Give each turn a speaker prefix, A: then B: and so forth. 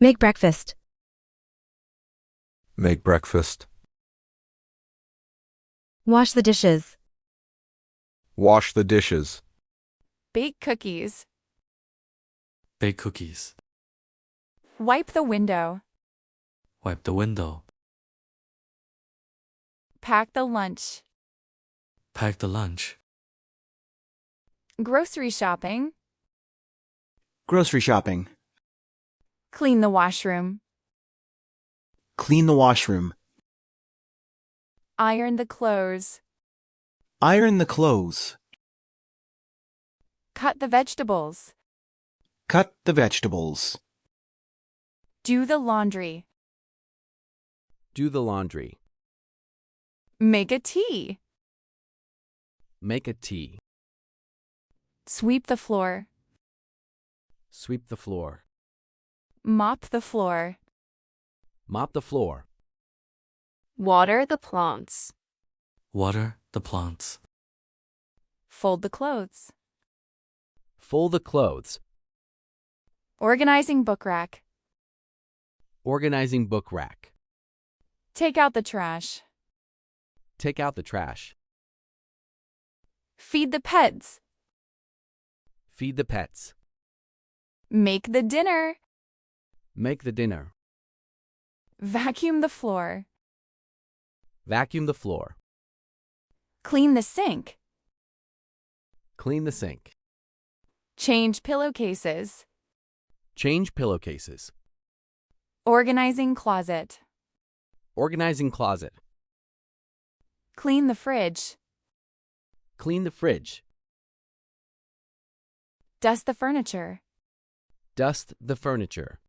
A: Make breakfast.
B: Make breakfast.
A: Wash the dishes.
B: Wash the dishes.
C: Bake cookies.
D: Bake cookies.
C: Wipe the window.
D: Wipe the window.
C: Pack the lunch.
D: Pack the lunch.
C: Grocery shopping.
E: Grocery shopping.
C: Clean the washroom.
E: Clean the washroom.
C: Iron the clothes.
E: Iron the clothes.
C: Cut the vegetables.
E: Cut the vegetables.
C: Do the laundry.
F: Do the laundry.
C: Make a tea.
F: Make a tea.
C: Sweep the floor.
F: Sweep the floor.
C: Mop the floor.
F: Mop the floor.
G: Water the plants.
D: Water the plants.
C: Fold the clothes.
F: Fold the clothes.
C: Organizing book rack.
F: Organizing book rack.
C: Take out the trash.
F: Take out the trash.
C: Feed the pets.
F: Feed the pets.
C: Make the dinner.
F: Make the dinner.
C: Vacuum the floor.
F: Vacuum the floor.
C: Clean the sink.
F: Clean the sink.
C: Change pillowcases.
F: Change pillowcases.
C: Organizing closet.
F: Organizing closet.
C: Clean the fridge.
F: Clean the fridge.
C: Dust the furniture.
F: Dust the furniture.